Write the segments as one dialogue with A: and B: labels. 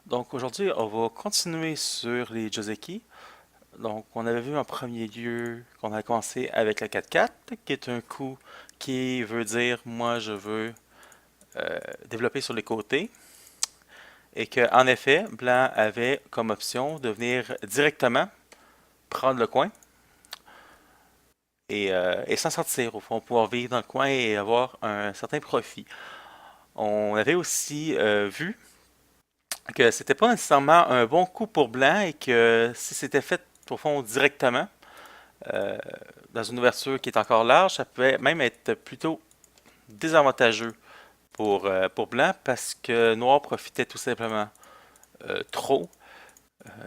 A: Donc aujourd'hui, on va continuer sur les Joseki. Donc on avait vu en premier lieu qu'on a commencé avec la 4-4, qui est un coup qui veut dire moi je veux développer sur les côtés. Et que en effet, blanc avait comme option de venir directement prendre le coin et s'en sortir, au fond, pouvoir vivre dans le coin et avoir un certain profit. On avait aussi vu que c'était pas nécessairement un bon coup pour blanc et que si c'était fait au fond directement, euh, dans une ouverture qui est encore large, ça pouvait même être plutôt désavantageux pour blanc parce que noir profitait tout simplement trop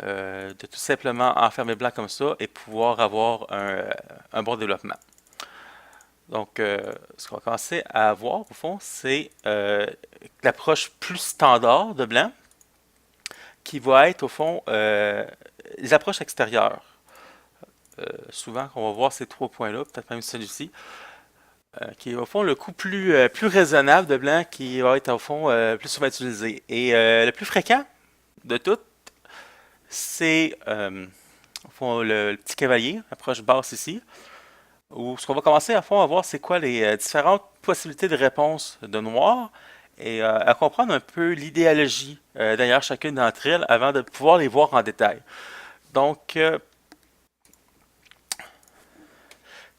A: de tout simplement enfermer blanc comme ça et pouvoir avoir un bon développement. Donc, ce qu'on va commencer à voir, au fond, c'est l'approche plus standard de blanc qui va être, au fond, les approches extérieures. Souvent, on va voir ces trois points-là, peut-être même celui-ci, qui est au fond le coup plus raisonnable de blanc qui va être au fond plus souvent utilisé. Et le plus fréquent de tout, c'est au fond le petit cavalier, approche basse ici, où ce qu'on va commencer à fond à voir c'est quoi les différentes possibilités de réponse de noir et à comprendre un peu l'idéologie derrière chacune d'entre elles avant de pouvoir les voir en détail. Donc,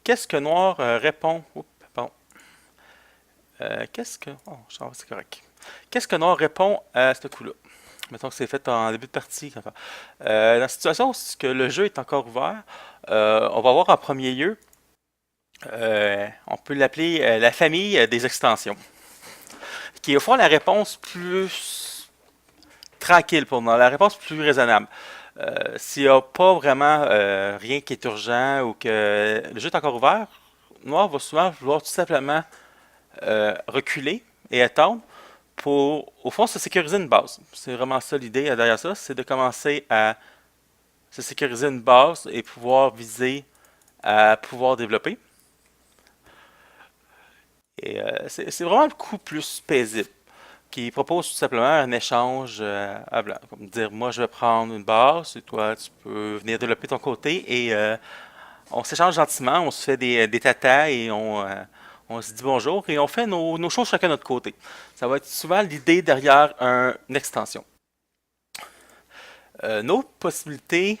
A: qu'est-ce que noir répond? Oups, pardon. Qu'est-ce que. Oh, c'est correct. Qu'est-ce que Noir répond à ce coup-là? Mettons que c'est fait en début de partie. Enfin, dans la situation où que le jeu est encore ouvert, on va voir en premier lieu, on peut l'appeler la famille des extensions, qui est au fond la réponse plus tranquille pour nous, la réponse plus raisonnable. S'il n'y a pas vraiment rien qui est urgent ou que le jeu est encore ouvert, Noir va souvent vouloir tout simplement reculer et attendre pour, au fond, se sécuriser une base. C'est vraiment ça l'idée derrière ça, c'est de commencer à se sécuriser une base et pouvoir viser à pouvoir développer. Et c'est vraiment le coup plus paisible qui propose tout simplement un échange à blanc. Comme dire, moi je vais prendre une base et toi tu peux venir développer ton côté et on s'échange gentiment, on se fait des tatas et on se dit bonjour et on fait nos choses chacun de notre côté. Ça va être souvent l'idée derrière une extension. Une autre possibilité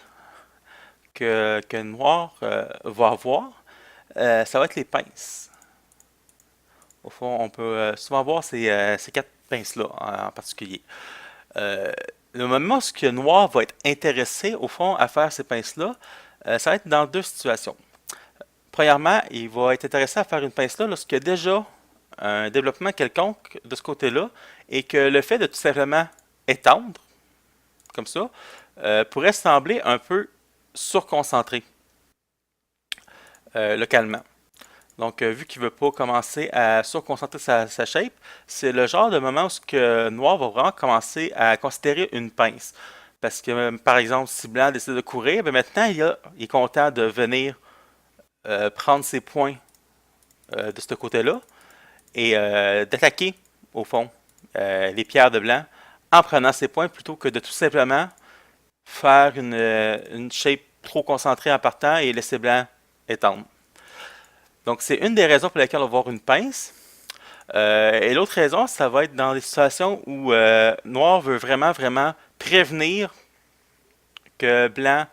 A: que Noir va avoir, ça va être les pinces. Au fond, on peut souvent voir ces quatre pinces-là en particulier. Euh, le moment où Noir va être intéressé, au fond, à faire ces pinces-là, ça va être dans deux situations. Premièrement, il va être intéressé à faire une pince-là lorsqu'il y a déjà un développement quelconque de ce côté-là et que le fait de tout simplement étendre, comme ça, pourrait sembler un peu surconcentré localement. Donc, vu qu'il ne veut pas commencer à surconcentrer sa shape, c'est le genre de moment où ce que Noir va vraiment commencer à considérer une pince. Parce que, par exemple, si Blanc décide de courir, ben maintenant, il est content de venir prendre ses points de ce côté-là et d'attaquer, au fond, les pierres de Blanc en prenant ses points plutôt que de tout simplement faire une shape trop concentrée en partant et laisser Blanc étendre. Donc, c'est une des raisons pour lesquelles on va avoir une pince. Et l'autre raison, ça va être dans des situations où Noir veut vraiment prévenir que Blanc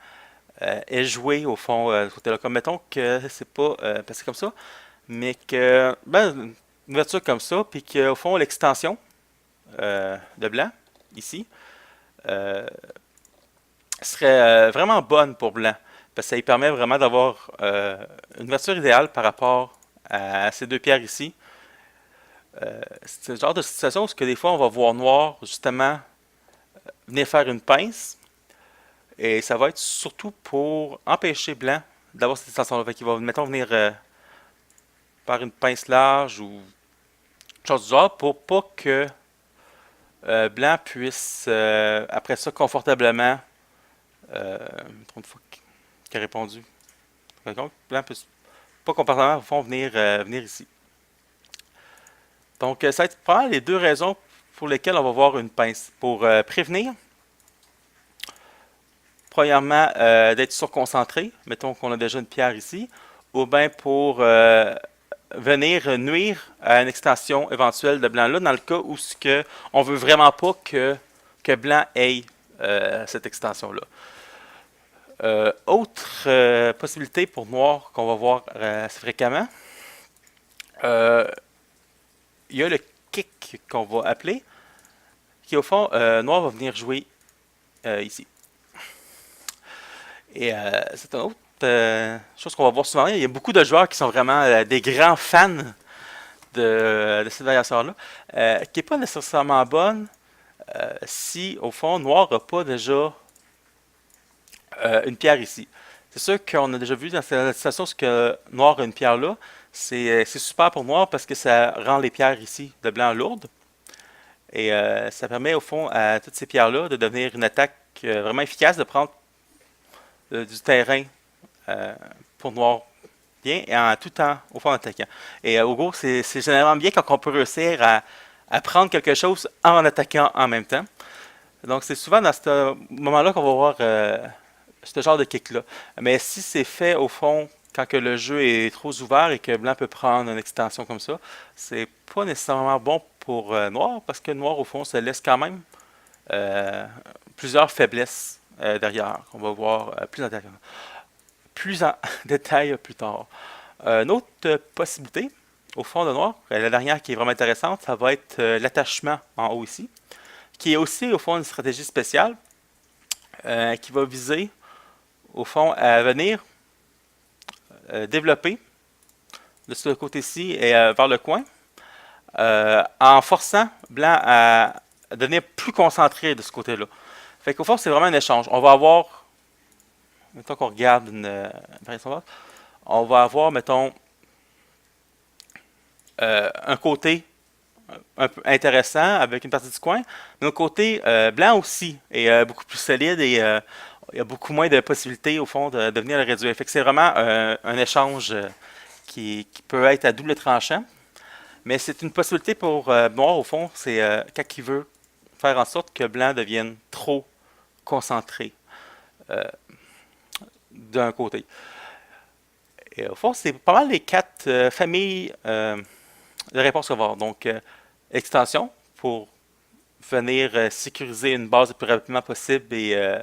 A: est joué au fond de ce côté-là. Comme mettons que c'est pas passé comme ça, mais que une ouverture comme ça, puis qu'au fond l'extension de Blanc, ici, euh, serait vraiment bonne pour Blanc. Parce que ça lui permet vraiment d'avoir une ouverture idéale par rapport à ces deux pierres ici. C'est le genre de situation où que des fois on va voir Noir justement venir faire une pince et ça va être surtout pour empêcher Blanc d'avoir cette extension-là. Fait qu'il va, mettons, venir faire une pince large ou chose du genre pour pas que Blanc puisse, après ça, confortablement, une fois qu'il a répondu, Blanc puisse pas confortablement au venir ici. Donc, ça va être probablement les deux raisons pour lesquelles on va voir une pince. Pour prévenir Premièrement, d'être surconcentré, mettons qu'on a déjà une pierre ici, ou bien pour venir nuire à une extension éventuelle de blanc là, dans le cas où ce que on veut vraiment pas que blanc ait cette extension-là. Autre possibilité pour noir qu'on va voir assez fréquemment, euh, il y a le kick qu'on va appeler, qui au fond, noir va venir jouer ici. Et c'est une autre chose qu'on va voir souvent. Il y a beaucoup de joueurs qui sont vraiment des grands fans de cette variation-là, qui n'est pas nécessairement bonne si, au fond, noir n'a pas déjà une pierre ici. C'est sûr qu'on a déjà vu dans cette situation ce que noir a une pierre là. C'est super pour noir parce que ça rend les pierres ici de blanc lourdes. Et ça permet au fond à toutes ces pierres-là de devenir une attaque vraiment efficace, de prendre du terrain euh, pour noir bien et en tout temps au fond en attaquant. Et au gros, c'est généralement bien quand on peut réussir à prendre quelque chose en attaquant en même temps. Donc c'est souvent dans ce moment-là qu'on va voir ce genre de kick-là. Mais si c'est fait au fond quand que le jeu est trop ouvert et que blanc peut prendre une extension comme ça, c'est pas nécessairement bon pour noir parce que noir au fond ça laisse quand même euh, plusieurs faiblesses derrière qu'on va voir plus en détail plus tard. Une autre possibilité au fond de noir, la dernière qui est vraiment intéressante, ça va être l'attachement en haut ici, qui est aussi au fond une stratégie spéciale qui va viser au fond à venir développer de ce côté-ci et vers le coin en forçant blanc à devenir plus concentré de ce côté-là. Fait qu'au fond, c'est vraiment un échange. On va avoir, mettons qu'on regarde une variation, on va avoir, mettons, un côté un peu intéressant avec une partie du coin, mais un côté blanc aussi est beaucoup plus solide et il y a beaucoup moins de possibilités au fond de venir le réduire. Fait que c'est vraiment un échange qui peut être à double tranchant, mais c'est une possibilité pour noir au fond, c'est quand il veut faire en sorte que blanc devienne trop concentré euh, d'un côté. Et au fond, c'est pas mal les quatre familles de réponses qu'on va avoir. Donc, extension pour venir sécuriser une base le plus rapidement possible et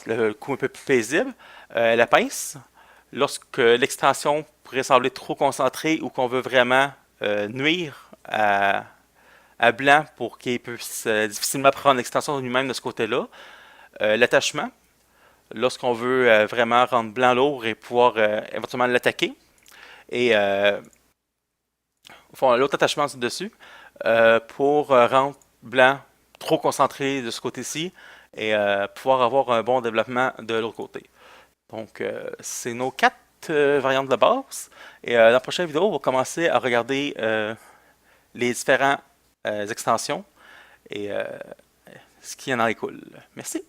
A: le coup un peu plus paisible. La pince, lorsque l'extension pourrait sembler trop concentrée ou qu'on veut vraiment nuire à blanc pour qu'il puisse difficilement prendre l'extension de lui-même de ce côté-là. L'attachement, lorsqu'on veut vraiment rendre blanc lourd et pouvoir éventuellement l'attaquer. Et l'autre attachement dessus pour rendre blanc trop concentré de ce côté-ci et pouvoir avoir un bon développement de l'autre côté. Donc, c'est nos quatre variantes de base. Et dans la prochaine vidéo, on va commencer à regarder les différentes extensions et ce qui en découle. Merci.